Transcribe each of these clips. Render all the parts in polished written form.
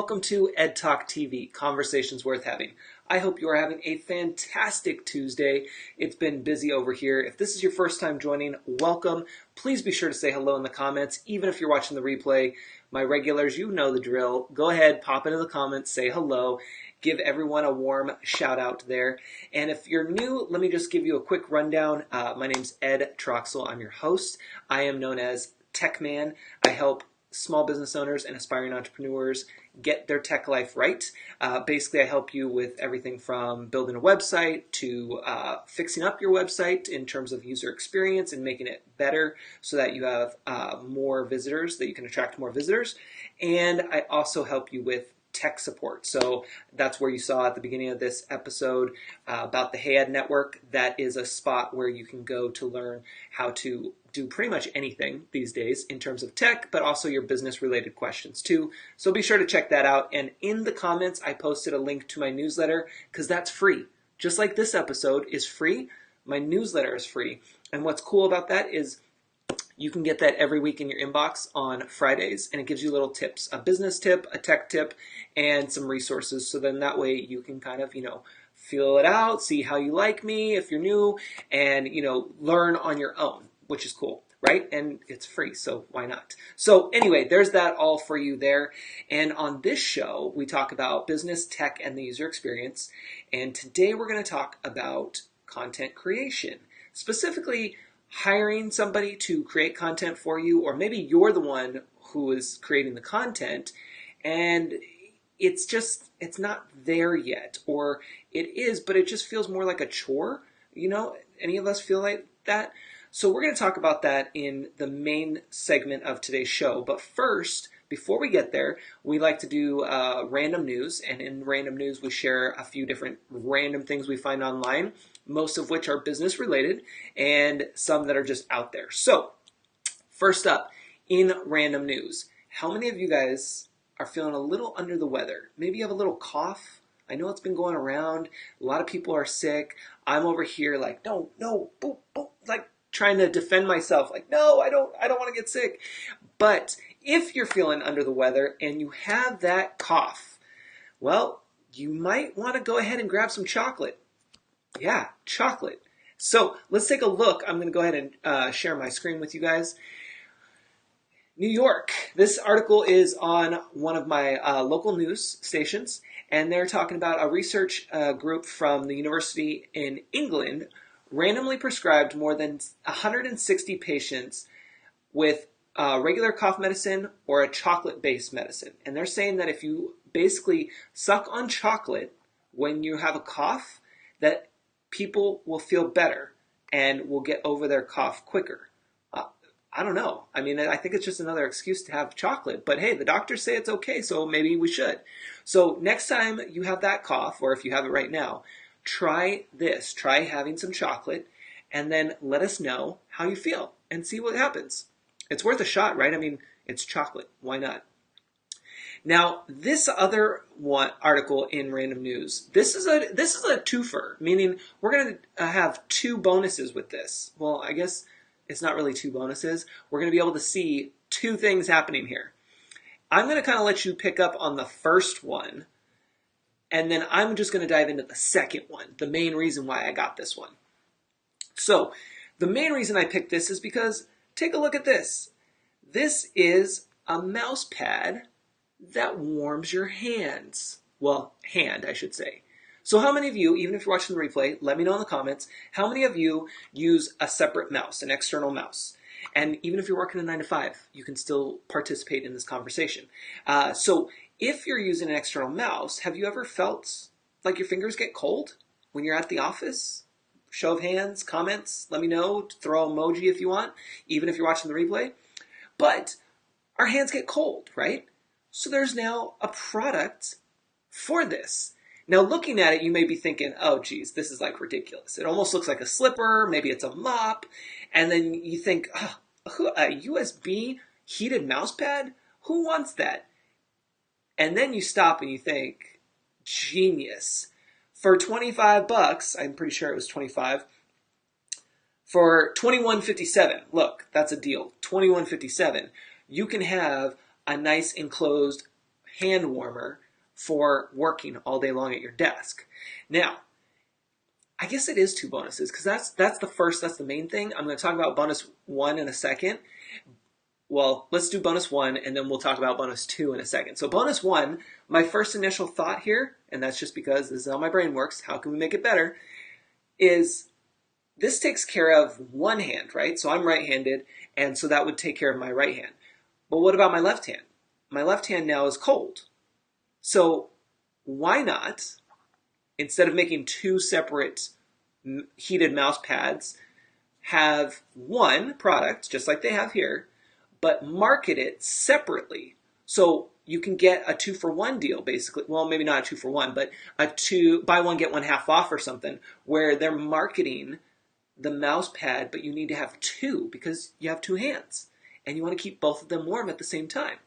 welcome to Ed Talk TV, Conversations Worth Having. I hope you are having a fantastic Tuesday. It's been busy over here. If this is your first time joining, welcome. Please be sure to say hello in the comments, even if you're watching the replay. My regulars, you know the drill. Go ahead, pop into the comments, say hello. Give everyone a warm shout out there. And if you're new, let me just give you a quick rundown. My name's Ed Troxel. I'm your host. I am known as Tech Man. I help small business owners and aspiring entrepreneurs get their tech life right. Basically, I help you with everything from building a website to fixing up your website in terms of user experience and making it better so that you have more visitors, that you can attract more visitors. And I also help you with tech support. So that's where you saw at the beginning of this episode about the Hey Ed Network. That is a spot where you can go to learn how to do pretty much anything these days in terms of tech, but also your business related questions too. So be sure to check that out. And in the comments, I posted a link to my newsletter because that's free. Just like this episode is free, my newsletter is free. And what's cool about that is you can get that every week in your inbox on Fridays, and it gives you little tips, a business tip, a tech tip, and some resources. So then that way you can kind of, feel it out, see how you like me if you're new, and, learn on your own, which is cool, right? And it's free, so why not? So anyway, there's that all for you there. And on this show, we talk about business, tech, and the user experience. And today we're going to talk about content creation, specifically hiring somebody to create content for you, or maybe you're the one who is creating the content and it's not there yet, or it is, but it just feels more like a chore. Any of us feel like that? So we're going to talk about that in the main segment of today's show. But first, before we get there, we like to do random news. And in random news, we share a few different random things we find online, most of which are business related and some that are just out there. So first up, in random news, how many of you guys are feeling a little under the weather? Maybe you have a little cough. I know it's been going around. A lot of people are sick. I'm over here like, no, boop, boop, like trying to defend myself. Like, no, I don't want to get sick. But if you're feeling under the weather and you have that cough, well, you might want to go ahead and grab some chocolate. Yeah, chocolate. So let's take a look. I'm going to go ahead and share my screen with you guys. New York. This article is on one of my local news stations, and they're talking about a research group from the university in England randomly prescribed more than 160 patients with regular cough medicine or a chocolate-based medicine. And they're saying that if you basically suck on chocolate when you have a cough, that people will feel better and will get over their cough quicker. I don't know. I mean, I think it's just another excuse to have chocolate. But hey, the doctors say it's okay, so maybe we should. So next time you have that cough, or if you have it right now, try this. Try having some chocolate, and then let us know how you feel and see what happens. It's worth a shot, right? I mean, it's chocolate. Why not? Now, this other one article in Random News, this is a twofer, meaning we're going to have two bonuses with this. Well, I guess it's not really two bonuses. We're going to be able to see two things happening here. I'm going to kind of let you pick up on the first one, and then I'm just going to dive into the second one, the main reason why I got this one. So, the main reason I picked this is because, take a look at this. This is a mouse pad that warms your hands. Well, hand, I should say. So how many of you, even if you're watching the replay, let me know in the comments, how many of you use a separate mouse, an external mouse? And even if you're working a 9-to-5, you can still participate in this conversation. So if you're using an external mouse, have you ever felt like your fingers get cold when you're at the office? Show of hands, comments, let me know, throw emoji if you want, even if you're watching the replay. But our hands get cold, right? So there's now a product for this. Now, looking at it, you may be thinking, oh, geez, this is like ridiculous. It almost looks like a slipper. Maybe it's a mop. And then you think, oh, a USB heated mouse pad? Who wants that? And then you stop and you think, genius. For $25, I'm pretty sure it was 25, for $21.57, look, that's a deal, $21.57, you can have a nice enclosed hand warmer for working all day long at your desk. Now, I guess it is two bonuses because that's the main thing. I'm going to talk about bonus one in a second. Well, let's do bonus one and then we'll talk about bonus two in a second. So bonus one, my first initial thought here, and that's just because this is how my brain works, how can we make it better, is this takes care of one hand, right? So I'm right-handed, and so that would take care of my right hand. But what about my left hand? My left hand now is cold. So why not, instead of making two separate heated mouse pads, have one product, just like they have here, but market it separately. So you can get a 2-for-1 deal, basically. Well, maybe not a 2-for-1, but buy one, get one half off or something, where they're marketing the mouse pad, but you need to have two because you have two hands and you want to keep both of them warm at the same time.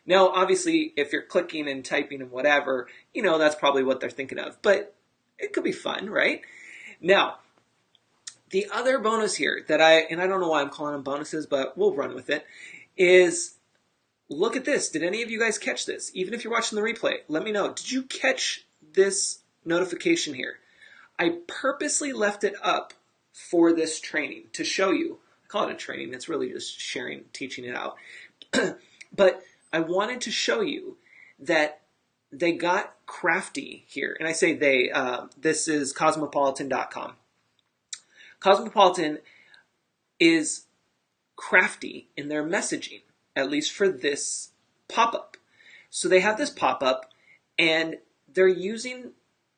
Now, obviously, if you're clicking and typing and whatever, that's probably what they're thinking of, but it could be fun, right? Now, the other bonus here that I don't know why I'm calling them bonuses, but we'll run with it, is look at this. Did any of you guys catch this? Even if you're watching the replay, let me know. Did you catch this notification here? I purposely left it up for this training to show you. I call it a training. It's really just sharing, teaching it out. But I wanted to show you that they got crafty here. And I say they, this is cosmopolitan.com. Cosmopolitan is crafty in their messaging, at least for this pop-up. So they have this pop-up and they're using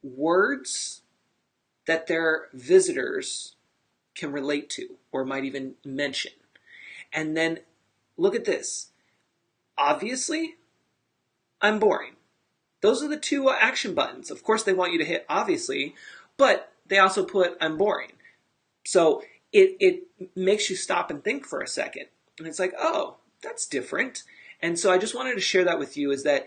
words that their visitors can relate to or might even mention. And then look at this. Obviously, I'm boring. Those are the two action buttons. Of course, they want you to hit obviously, but they also put I'm boring. So it makes you stop and think for a second. And it's like, oh, that's different. And so I just wanted to share that with you, is that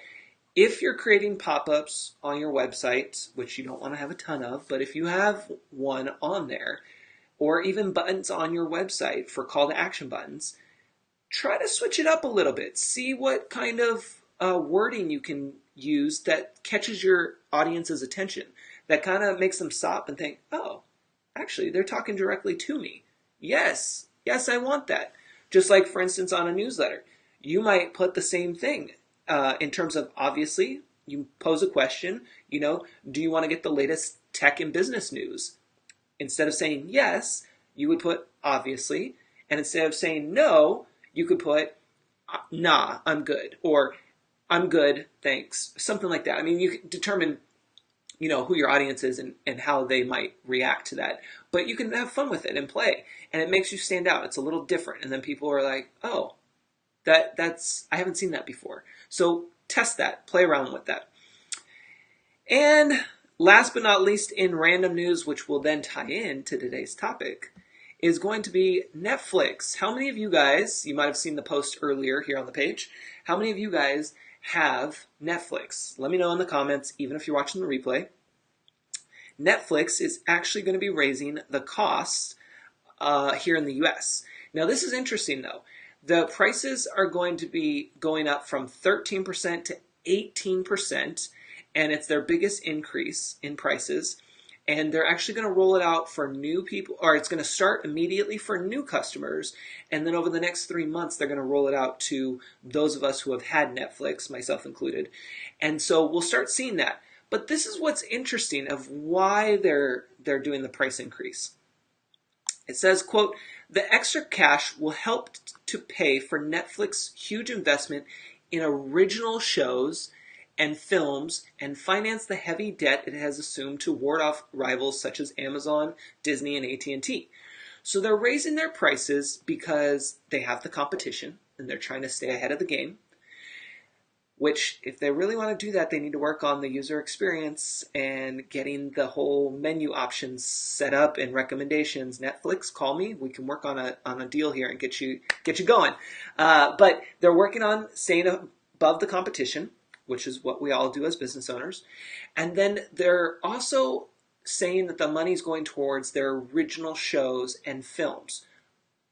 if you're creating pop-ups on your website, which you don't want to have a ton of, but if you have one on there, or even buttons on your website for call to action buttons, try to switch it up a little bit. See what kind of wording you can use that catches your audience's attention, that kind of makes them stop and think, oh, actually, they're talking directly to me. Yes, I want that. Just like, for instance, on a newsletter, you might put the same thing in terms of, obviously, you pose a question, do you want to get the latest tech and business news? Instead of saying yes, you would put obviously, and instead of saying no, you could put nah, I'm good, or I'm good, thanks, something like that. I mean, you can determine who your audience is and how they might react to that. But you can have fun with it and play. And it makes you stand out. It's a little different. And then people are like, oh, that's I haven't seen that before. So test that. Play around with that. And last but not least, in random news, which will then tie in to today's topic, is going to be Netflix. How many of you guys, you might have seen the post earlier here on the page, how many of you guys have Netflix? Let me know in the comments, even if you're watching the replay. Netflix is actually going to be raising the costs here in the US. Now, this is interesting, though. The prices are going to be going up from 13% to 18%, and it's their biggest increase in prices. And they're actually going to roll it out for new people, or it's going to start immediately for new customers. And then over the next 3 months, they're going to roll it out to those of us who have had Netflix, myself included. And so we'll start seeing that. But this is what's interesting of why they're doing the price increase. It says, quote, the extra cash will help to pay for Netflix's huge investment in original shows and films and finance the heavy debt it has assumed to ward off rivals such as Amazon, Disney, and AT&T. So they're raising their prices because they have the competition and they're trying to stay ahead of the game, which if they really want to do that, they need to work on the user experience and getting the whole menu options set up and recommendations. Netflix, call me. We can work on a deal here and get you going. But they're working on staying above the competition, which is what we all do as business owners. And then they're also saying that the money's going towards their original shows and films,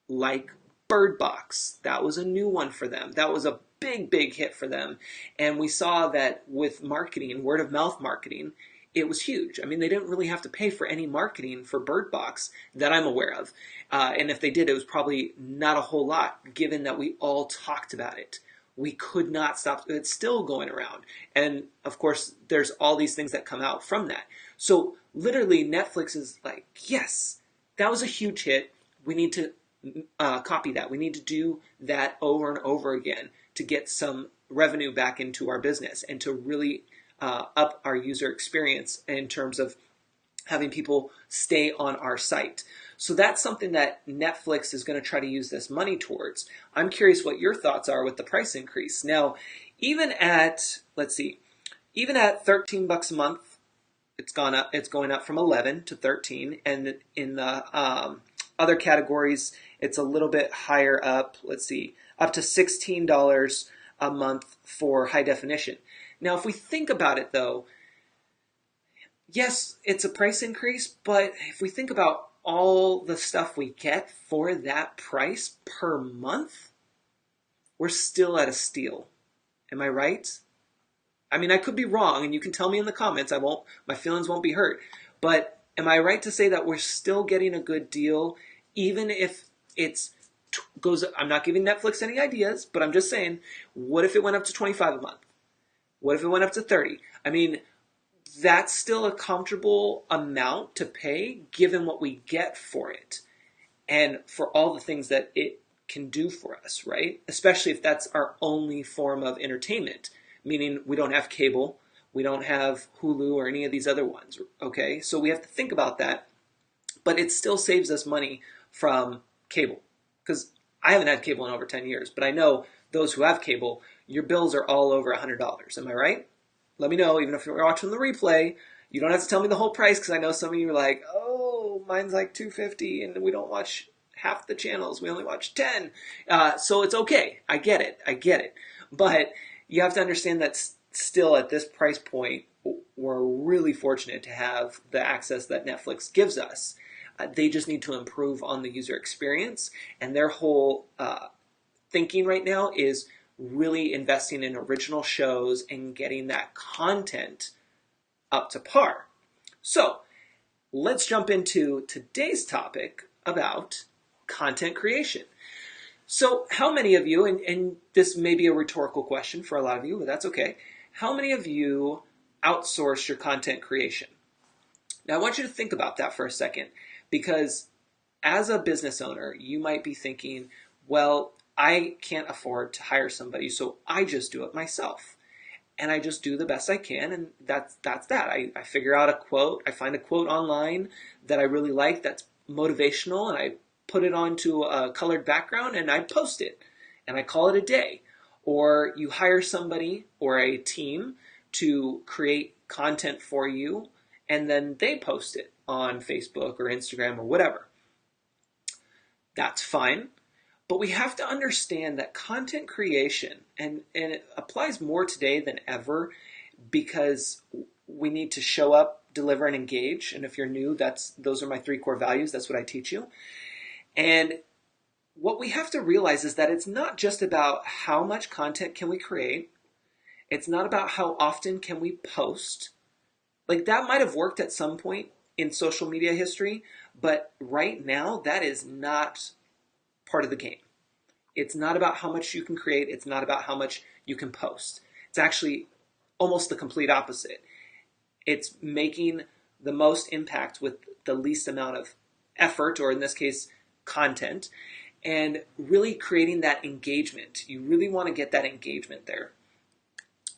like Bird Box, that was a new one for them. That was a big hit for them. And we saw that with marketing, word of mouth marketing, it was huge. I mean, they didn't really have to pay for any marketing for Bird Box that I'm aware of. And if they did, it was probably not a whole lot, given that we all talked about it. We could not stop. It's still going around. And of course, there's all these things that come out from that. So literally, Netflix is like, yes, that was a huge hit. We need to copy that. We need to do that over and over again to get some revenue back into our business and to really up our user experience in terms of having people stay on our site. So that's something that Netflix is going to try to use this money towards. I'm curious what your thoughts are with the price increase. Now, even at, let's see, even at $13 a month, it's gone up. It's going up from 11 to 13, and in the other categories, it's a little bit higher up. Let's see, up to $16 a month for high definition. Now, if we think about it, though, yes, it's a price increase, but if we think about all the stuff we get for that price per month, we're still at a steal. Am I right? I mean, I could be wrong, and you can tell me in the comments. My feelings won't be hurt. But am I right to say that we're still getting a good deal, even if I'm not giving Netflix any ideas, but I'm just saying, what if it went up to $25 a month? What if it went up to 30? I mean, that's still a comfortable amount to pay given what we get for it and for all the things that it can do for us, right? Especially if that's our only form of entertainment, meaning we don't have cable, we don't have Hulu or any of these other ones, okay? So we have to think about that, but it still saves us money from cable, because I haven't had cable in over 10 years, but I know those who have cable, your bills are all over $100. Am I right? Let me know, even if you're watching the replay. You don't have to tell me the whole price, because I know some of you are like, oh, mine's like $250 and we don't watch half the channels. We only watch 10. So it's okay. I get it. But you have to understand that still at this price point, we're really fortunate to have the access that Netflix gives us. They just need to improve on the user experience, and their whole thinking right now is really investing in original shows and getting that content up to par. So let's jump into today's topic about content creation. So how many of you, and this may be a rhetorical question for a lot of you, but that's okay. How many of you outsource your content creation? Now I want you to think about that for a second, because as a business owner, you might be thinking, well, I can't afford to hire somebody, so I just do it myself. And I just do the best I can, and that's that. I figure out a quote, I find a quote online that I really like that's motivational, and I put it onto a colored background and I post it, and I call it a day. Or you hire somebody or a team to create content for you, and then they post it on Facebook or Instagram or whatever. That's fine. But we have to understand that content creation, and it applies more today than ever, because we need to show up, deliver, and engage. And if you're new, those are my 3 core values. That's what I teach you. And what we have to realize is that it's not just about how much content can we create. It's not about how often can we post. Like, that might have worked at some point in social media history, but right now that is not part of the game. It's not about how much you can create. It's not about how much you can post. It's actually almost the complete opposite. It's making the most impact with the least amount of effort, or in this case, content, and really creating that engagement. You really want to get that engagement there.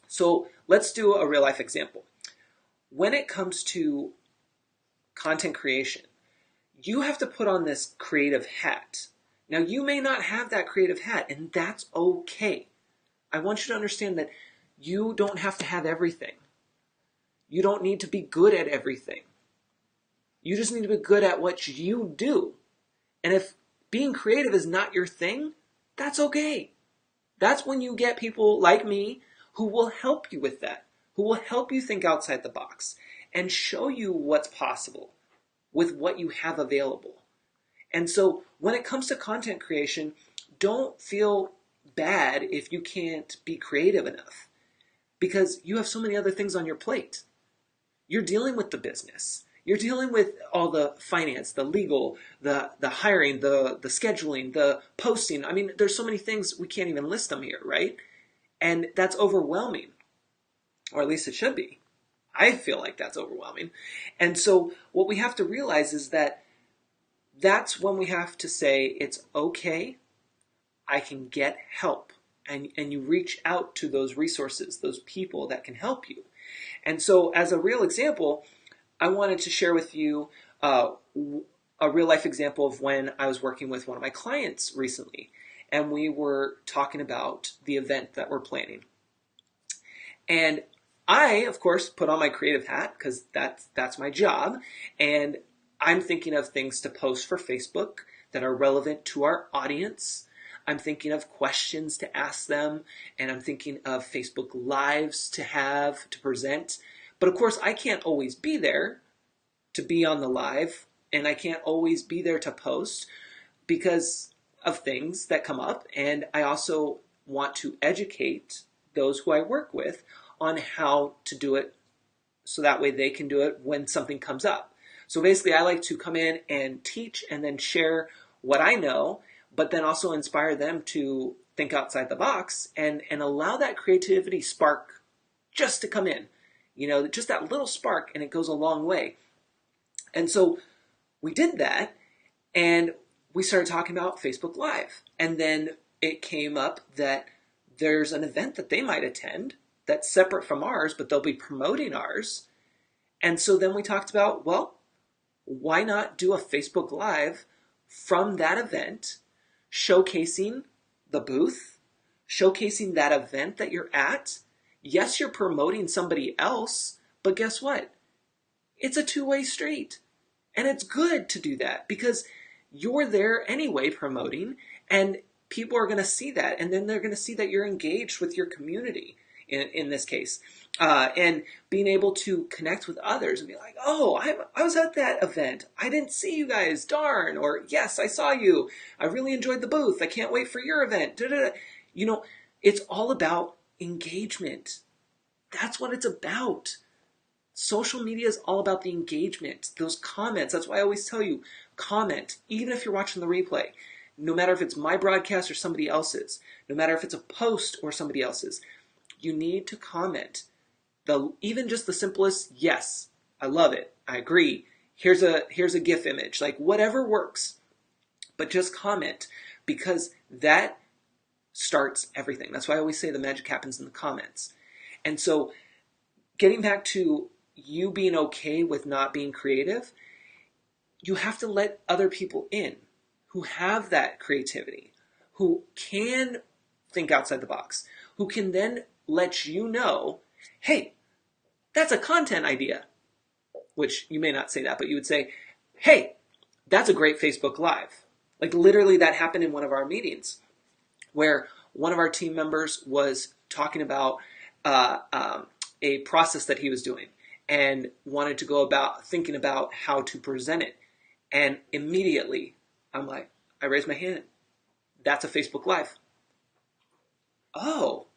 So let's do a real life example. When it comes to content creation, you have to put on this creative hat. Now, you may not have that creative hat, and that's okay. I want you to understand that you don't have to have everything. You don't need to be good at everything. You just need to be good at what you do. And if being creative is not your thing, that's okay. That's when you get people like me who will help you with that, who will help you think outside the box and show you what's possible with what you have available. And so when it comes to content creation, don't feel bad if you can't be creative enough, because you have so many other things on your plate. You're dealing with the business. You're dealing with all the finance, the legal, the hiring, the scheduling, the posting. I mean, there's so many things, we can't even list them here, right? And that's overwhelming, or at least it should be. I feel like that's overwhelming. And so what we have to realize is that that's when we have to say, it's okay, I can get help. And you reach out to those resources, those people that can help you. And so as a real example, I wanted to share with you a real life example of when I was working with one of my clients recently. And we were talking about the event that we're planning. And I, of course, put on my creative hat because that's my job. And I'm thinking of things to post for Facebook that are relevant to our audience. I'm thinking of questions to ask them, and I'm thinking of Facebook Lives to present. But of course, I can't always be there to be on the live, and I can't always be there to post because of things that come up. And I also want to educate those who I work with on how to do it so that way they can do it when something comes up. So basically, I like to come in and teach and then share what I know, but then also inspire them to think outside the box and allow that creativity spark just to come in. You know, just that little spark, and it goes a long way. And so we did that, and we started talking about Facebook Live. And then it came up that there's an event that they might attend that's separate from ours, but they'll be promoting ours. And so then we talked about, well, why not do a Facebook Live from that event, showcasing the booth, showcasing that event that you're at. Yes, you're promoting somebody else, but guess what? It's a two-way street. And it's good to do that because you're there anyway promoting, and people are going to see that. And then they're going to see that you're engaged with your community in this case. And being able to connect with others and be like, oh, I was at that event. I didn't see you guys, darn. Or yes, I saw you. I really enjoyed the booth. I can't wait for your event. Da-da-da. You know, it's all about engagement. That's what it's about. Social media is all about the engagement, those comments. That's why I always tell you, comment, even if you're watching the replay. No matter if it's my broadcast or somebody else's, no matter if it's a post or somebody else's, you need to comment. Even just the simplest, yes, I love it, I agree, here's a GIF image, like whatever works. But just comment, because that starts everything. That's why I always say the magic happens in the comments. And so getting back to you being okay with not being creative, you have to let other people in who have that creativity, who can think outside the box, who can then let you know, hey, that's a content idea. Which you may not say that, but you would say, hey, that's a great Facebook Live. Like literally that happened in one of our meetings where one of our team members was talking about a process that he was doing and wanted to go about thinking about how to present it. And immediately I raised my hand. That's a Facebook Live. Oh,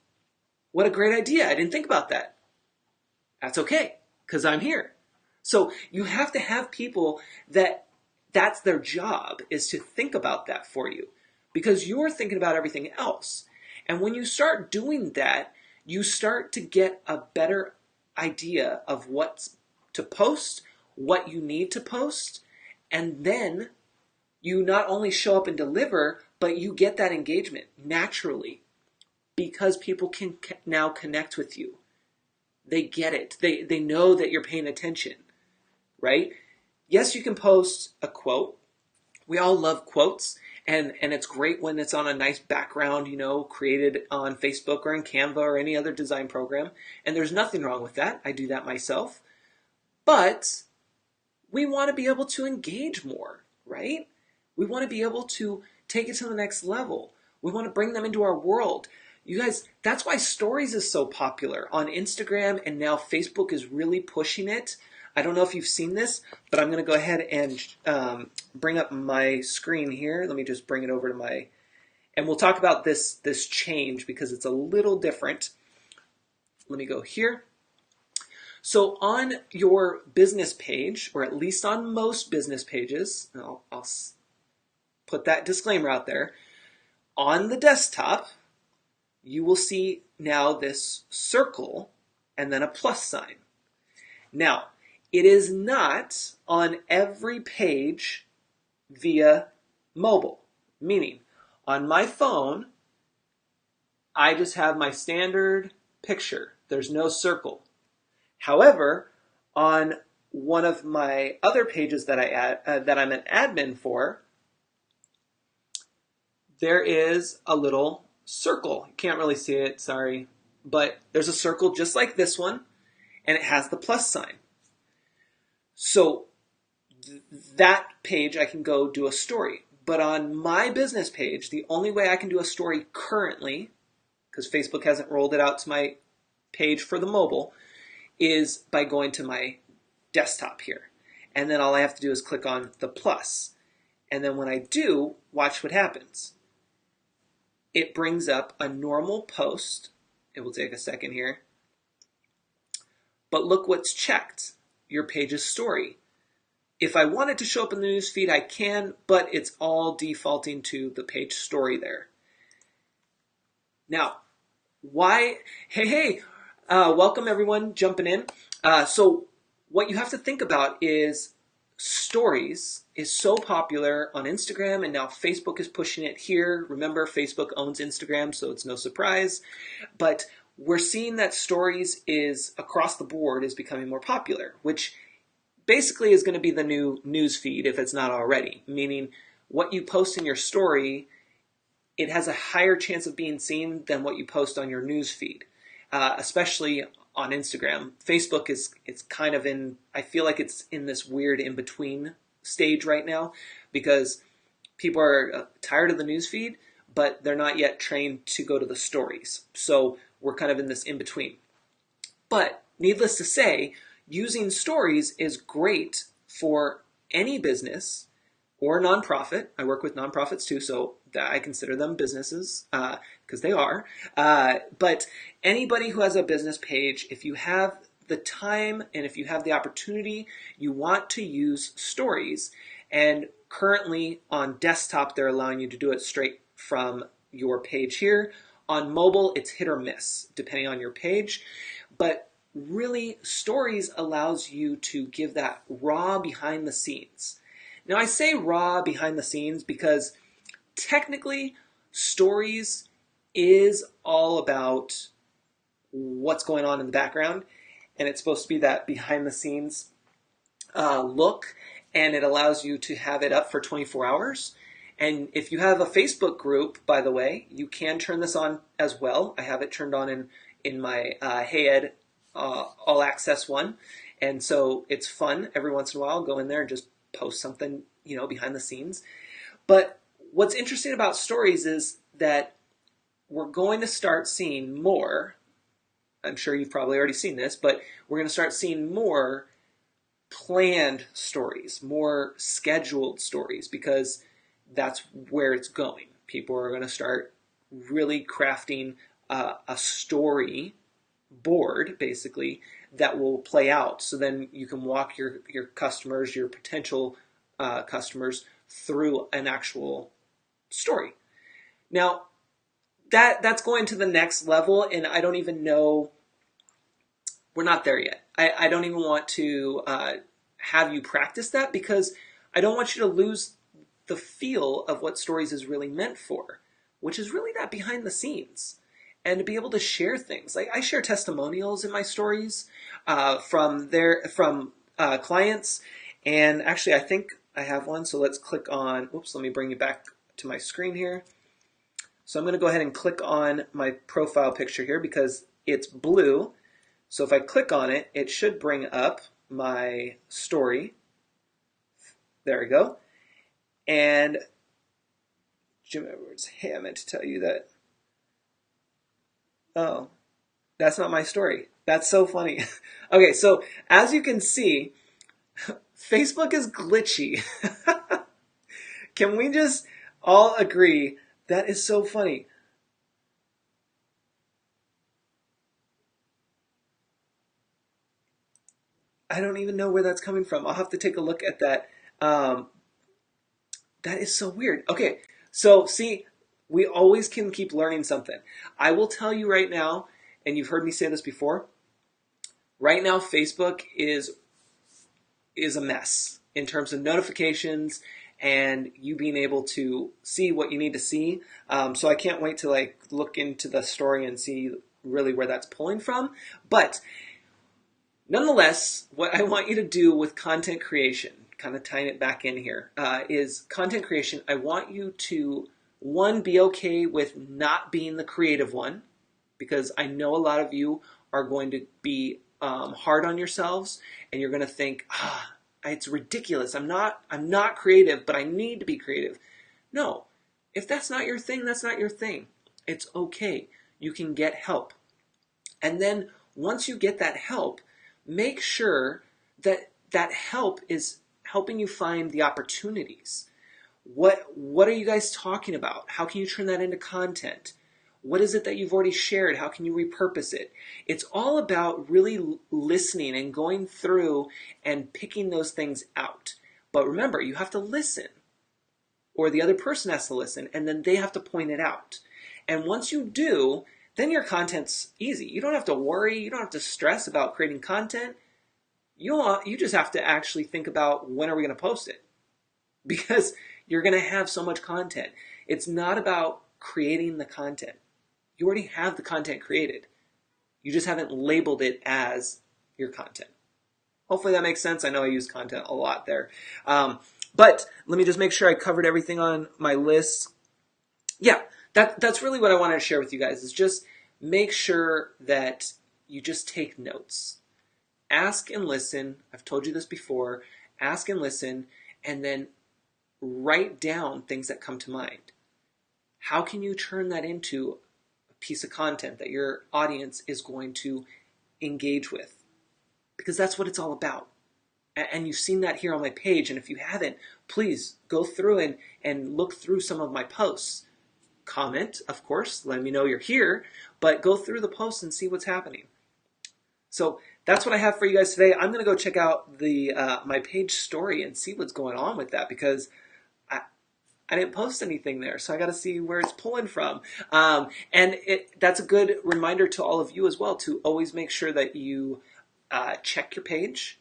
what a great idea. I didn't think about that. That's okay, because I'm here. So you have to have people that's their job, is to think about that for you, because you're thinking about everything else. And when you start doing that, you start to get a better idea of what to post, what you need to post, and then you not only show up and deliver, but you get that engagement naturally because people can now connect with you. They get it. They know that you're paying attention, right? Yes, you can post a quote. We all love quotes, and it's great when it's on a nice background, created on Facebook or in Canva or any other design program. And there's nothing wrong with that. I do that myself. But we want to be able to engage more, right? We want to be able to take it to the next level. We want to bring them into our world. You guys, that's why Stories is so popular on Instagram, and now Facebook is really pushing it. I don't know if you've seen this, but I'm going to go ahead and bring up my screen here. Let me just bring it over to my And we'll talk about this change because it's a little different. Let me go here. So on your business page, or at least on most business pages, I'll put that disclaimer out there, on the desktop, you will see now this circle and then a plus sign. Now, it is not on every page via mobile, meaning on my phone, I just have my standard picture. There's no circle. However, on one of my other pages that that I'm an admin for, there is a little circle. You can't really see it, sorry, but there's a circle just like this one, and it has the plus sign. So that page I can go do a story. But on my business page, the only way I can do a story currently, because Facebook hasn't rolled it out to my page for the mobile, is by going to my desktop here. And then all I have to do is click on the plus. And then when I do, watch what happens. It brings up a normal post. It will take a second here. But look what's checked. Your page's story. If I wanted to show up in the news feed, I can, but it's all defaulting to the page story there. Now, why? Hey, welcome everyone jumping in. So what you have to think about is stories is so popular on Instagram, and now Facebook is pushing it here. Remember, Facebook owns Instagram, so it's no surprise. But we're seeing that stories is across the board is becoming more popular, which basically is going to be the new news feed if it's not already, meaning what you post in your story, it has a higher chance of being seen than what you post on your news feed, especially on Instagram. Facebook it's kind of in, I feel like it's in this weird in-between stage right now because people are tired of the news feed, but they're not yet trained to go to the stories. So we're kind of in this in-between. But needless to say, using stories is great for any business or nonprofit. I work with nonprofits too, so I consider them businesses because they are. But anybody who has a business page, if you have the time and if you have the opportunity, you want to use stories. And currently on desktop, they're allowing you to do it straight from your page here. On mobile, it's hit or miss, depending on your page. But really, stories allows you to give that raw behind the scenes. Now, I say raw behind the scenes because technically, stories is all about what's going on in the background, and it's supposed to be that behind the scenes look, and it allows you to have it up for 24 hours. And if you have a Facebook group, by the way, you can turn this on as well. I have it turned on in my Hey Ed all access one, and so it's fun every once in a while. Go in there and just post something, behind the scenes. But what's interesting about stories is that we're going to start seeing more. I'm sure you've probably already seen this, but we're going to start seeing more planned stories, more scheduled stories, because that's where it's going. People are going to start really crafting a story board, basically, that will play out. So then you can walk your customers, your potential customers, through an actual story. Now, that's going to the next level, and I don't even know, we're not there yet. I don't even want to have you practice that because I don't want you to lose the feel of what stories is really meant for, which is really that behind the scenes. And to be able to share things. Like I share testimonials in my stories from clients. And actually, I think I have one. So let's click on, let me bring you back to my screen here. So I'm going to go ahead and click on my profile picture here because it's blue. So if I click on it, it should bring up my story. There we go. And Jim Edwards, hey, I meant to tell you that. Oh, that's not my story. That's so funny. Okay, so as you can see, Facebook is glitchy. Can we just all agree That is so funny. I don't even know where that's coming from. I'll have to take a look at that. Um, that is so weird. Okay, so see, we always can keep learning something. I will tell you right now, and you've heard me say this before. Right now, Facebook is a mess in terms of notifications and you being able to see what you need to see. So I can't wait to like look into the story and see really where that's pulling from. But nonetheless, what I want you to do with content creation, kind of tying it back in here, is content creation. I want you to, one, be okay with not being the creative one, because I know a lot of you are going to be hard on yourselves, and you're going to think, it's ridiculous. I'm not creative, but I need to be creative. No, if that's not your thing, that's not your thing. It's okay. You can get help. And then once you get that help, make sure that that help is helping you find the opportunities. What are you guys talking about? How can you turn that into content? What is it that you've already shared? How can you repurpose it? It's all about really listening and going through and picking those things out. But remember, you have to listen, or the other person has to listen, and then they have to point it out. And once you do, then your content's easy. You don't have to worry. You don't have to stress about creating content. You just have to actually think about, when are we going to post it? Because you're going to have so much content. It's not about creating the content. You already have the content created. You just haven't labeled it as your content. Hopefully that makes sense. I know I use content a lot there. But let me just make sure I covered everything on my list. Yeah, that's really what I wanted to share with you guys, is just make sure that you just take notes. Ask and listen. I've told you this before. Ask and listen, and then write down things that come to mind. How can you turn that into a piece of content that your audience is going to engage with? Because that's what it's all about. And you've seen that here on my page. And if you haven't, please go through and look through some of my posts. Comment, of course, let me know you're here, but go through the posts and see what's happening. So that's what I have for you guys today. I'm going to go check out the my page story and see what's going on with that, because I didn't post anything there, so I got to see where it's pulling from. And that's a good reminder to all of you as well, to always make sure that you check your page,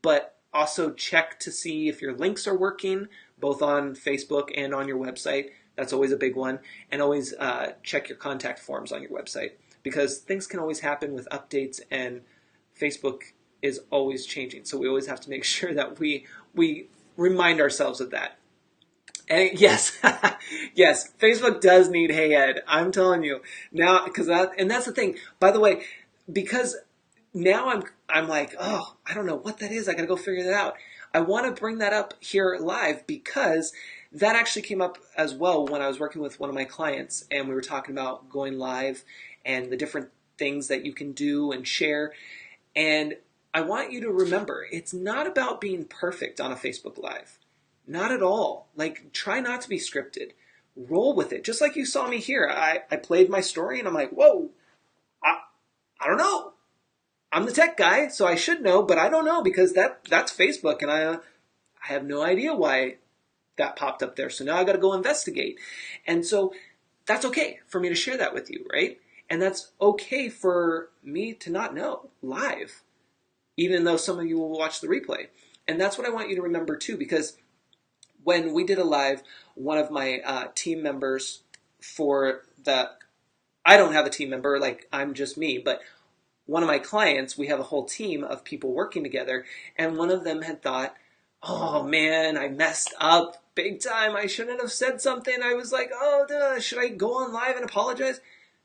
but also check to see if your links are working, both on Facebook and on your website. That's always a big one. And always check your contact forms on your website, because things can always happen with updates, and Facebook is always changing. So we always have to make sure that we remind ourselves of that. And yes, yes, Facebook does need Hey Ed. I'm telling you now, because that's the thing. By the way, because now I'm like, oh, I don't know what that is. I got to go figure that out. I want to bring that up here live, because that actually came up as well when I was working with one of my clients, and we were talking about going live and the different things that you can do and share. And I want you to remember, it's not about being perfect on a Facebook Live. Not at all. Like, try not to be scripted. Roll with it. Just like you saw me here. I played my story and I'm like, whoa, I don't know. I'm the tech guy, so I should know, but I don't know, because that's Facebook, and I have no idea why that popped up there. So now I got to go investigate. And so that's okay for me to share that with you, right? And that's okay for me to not know live, even though some of you will watch the replay. And that's what I want you to remember too, because when we did a live, one of my team members I don't have a team member, like I'm just me, but one of my clients, we have a whole team of people working together, and one of them had thought, oh man, I messed up big time. I shouldn't have said something. I was like, oh, should I go on live and apologize?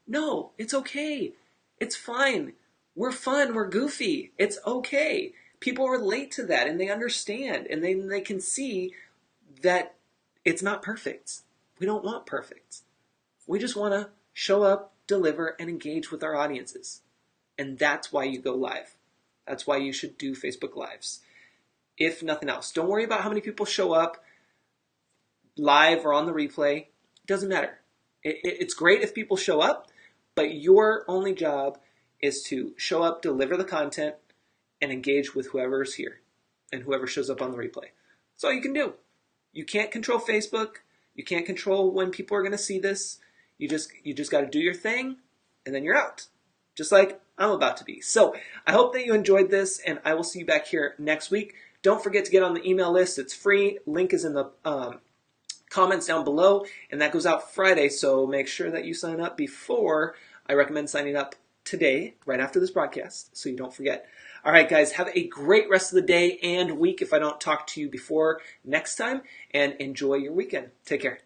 No, it's okay. It's fine. We're fun. We're goofy. It's okay. People relate to that, and they understand, and they can see that it's not perfect. We don't want perfect. We just want to show up, deliver, and engage with our audiences. And that's why you go live. That's why you should do Facebook Lives. If nothing else, don't worry about how many people show up live or on the replay. It doesn't matter. It's great if people show up, but your only job is to show up, deliver the content, and engage with whoever's here and whoever shows up on the replay. That's all you can do. You can't control Facebook. You can't control when people are going to see this. You just got to do your thing, and then you're out, just like I'm about to be. So I hope that you enjoyed this, and I will see you back here next week. Don't forget to get on the email list. It's free. Link is in the comments down below, and that goes out Friday, so make sure that you sign up before. I recommend signing up today, right after this broadcast, so you don't forget. All right, guys, have a great rest of the day and week if I don't talk to you before next time, and enjoy your weekend. Take care.